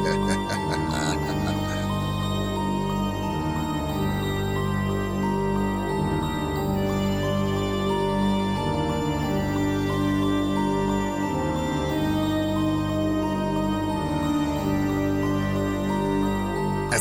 As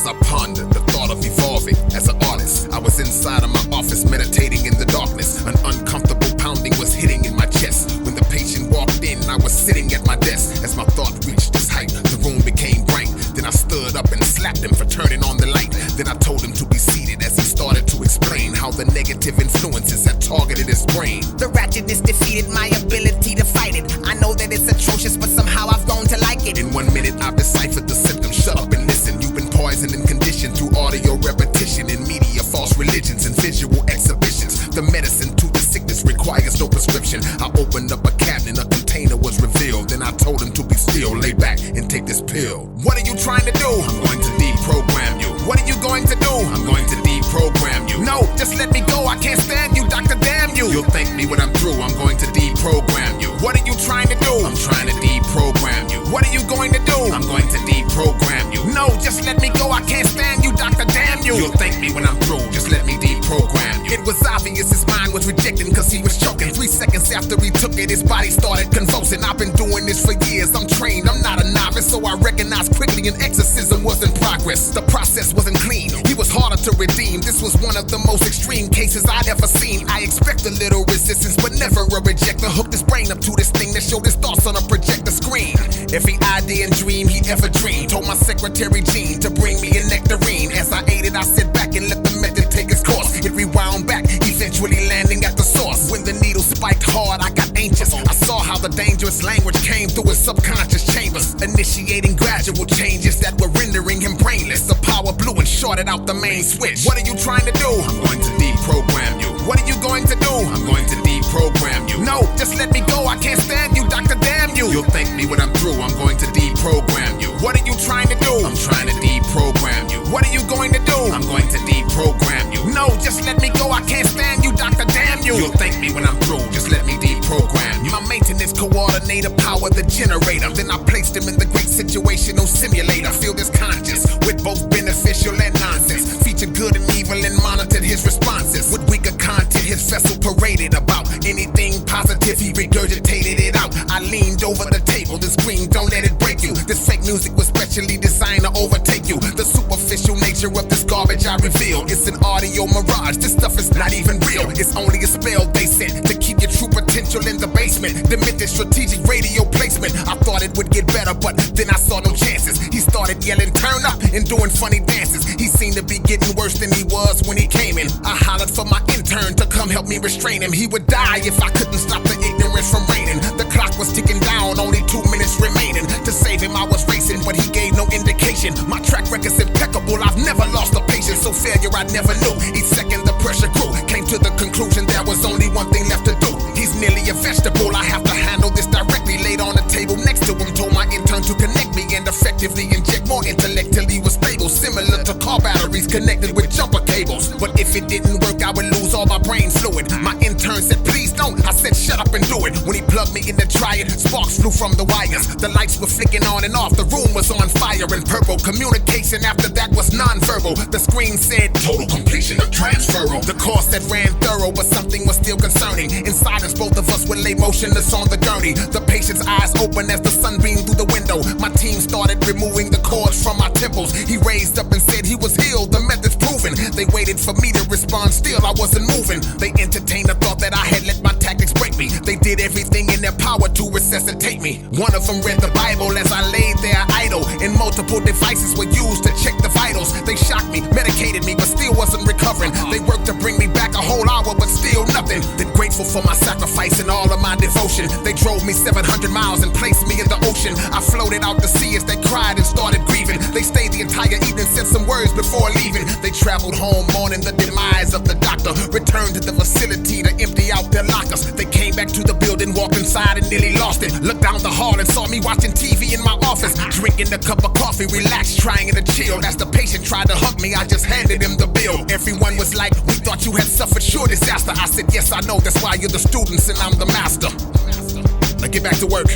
I pondered the thought of evolving as an artist, I was inside of my office meditating in the darkness. An uncomfortable pounding was hitting in my chest. When the patient walked in, I was sitting at my desk. As my thought reached its height, the room became bright. Then I stood up and slapped him for turning on the light. Then I told him to be seated as he started to explain how the negative influences had targeted his brain. The ratchetness defeated my ability to fight it. I know that it's atrocious, but somehow I've grown to like it. In 1 minute, I've deciphered the symptoms. Shut up and listen. You've been poisoned and conditioned through audio repetition in media, false religions, and visual exhibitions. The medicine to the sickness requires no prescription. I opened up a cabinet, a container was revealed. Then I told him to be still, lay back, and take this pill. What are you trying to do? I'm going to deprogram you. What are you going to do? I'm going to deprogram you. No, just let me go, I can't stand you, doctor, damn you. You'll thank me when I'm through, I'm going to deprogram you. What are you trying to do? I'm trying to deprogram you. What are you going to do? I'm going to deprogram you. No, just let me go, I can't stand you, doctor, damn you. You'll thank me when I'm through, just let me deprogram you. It was obvious his mind was rejecting cause he was choking. 3 seconds after he took it, his body started convulsing. I've been doing this for years, I'm trained, I'm not a novice, so I recognized quickly an exorcism was in progress. The process wasn't clean, he was harder to redeem. This was one of the most extreme cases I'd ever seen. I expect a little resistance, but never a rejector. Hooked his brain up to this thing that showed his thoughts on a projector screen. Every idea and dream he ever dreamed. Told my secretary Jean to bring me a nectarine. As I ate it, I sat back and let the method take its course. It rewound back, eventually landing at the source. When the needle spiked hard, I got anxious. I saw how the dangerous language came through his subconscious chambers, initiating gradual changes that were rendering him brainless. The power blew and shorted out the main switch. What are you trying to do? I'm going to deprogram you. What are you going to do? I'm going to deprogram you. No, just let me go, I can't stand you, doctor, damn you. You'll thank me when I'm through, I'm going to deprogram you. What are you trying to do? I'm trying to deprogram you. What are you going to do? I'm going to deprogram you. No, just let me go, I can't stand you, doctor, damn you. You'll thank me when I'm through, just let me deprogram you. My maintenance coordinator powered the generator. Then I placed him in the great situational simulator. Filled his conscious with both beneficial and nonsense. Featured good and evil and monitored his responses. With weaker content, his vessel paraded about. Anything positive, he regurgitated it out. I leaned over the table, the screen, don't let it break you. This fake music was specially designed to overtake you. The superficial nature of this garbage I reveal. It's an audio mirage, this stuff is not even real. It's only a spell they sent to keep your true potential in the basement. Demented strategic radio placement. I thought it would get better, but then I saw no chances. He started yelling, turn up, and doing funny dances. He seemed to be getting worse than he was when he came in. I hollered for my intern to come help me restrain him. He would die if I couldn't stop the ignorance from reigning. The clock was ticking down, only 2 minutes remaining. To save him I was racing, but he gave no indication. My track record's impeccable, I've never lost a patient. So failure I never knew. Each second the pressure grew. Came to the conclusion there was only one thing left to do. He's nearly a vegetable, I have to handle this directly. Laid on the table next to him, told my intern to connect me and effectively inject more intellect till he was stable. Similar to car batteries connected with jumper cables. But if it didn't work, I would lose all my brain fluid. My intern said, please don't. I said, shut up and do it. When he plugged me in to try it, sparks flew from the wires. The lights were flicking on and off. The room was on fire and purple. Communication after that was non-verbal. The screen said, total completion of transferal. The course that ran thorough, but something was still concerning. In silence, both of us would lay motionless on the gurney. The patient's eyes open as the sun beamed through the window. My team started removing the cords from my temples. He raised up and said he was healed. The method's proven. They waited for me to respond, still I wasn't moving. They entertained the thought that I had let my tactics break me. They did everything in their power to resuscitate me. One of them read the Bible as I laid there idle, and multiple devices were used to check the vitals. They shocked me, medicated me, but still wasn't recovering. They worked to bring me back a whole hour, but still nothing. Then grateful for my sacrifice and all of my devotion, they drove me 700 miles and placed me in the ocean. I floated out to sea as they cried and started grieving. They stayed the entire evening, said some words before leaving. They traveled home mourning the demise of the doctor. Returned to the facility to empty out their lockers. They came back to the building, walked inside and nearly lost it. Looked down the hall and saw me watching TV in my office, drinking a cup of coffee, relaxed, trying to chill. As the patient tried to hug me, I just handed him the bill. Everyone was like, we thought you had suffered sure disaster. I said, yes, I know, that's why you're the students and I'm the master. Now get back to work.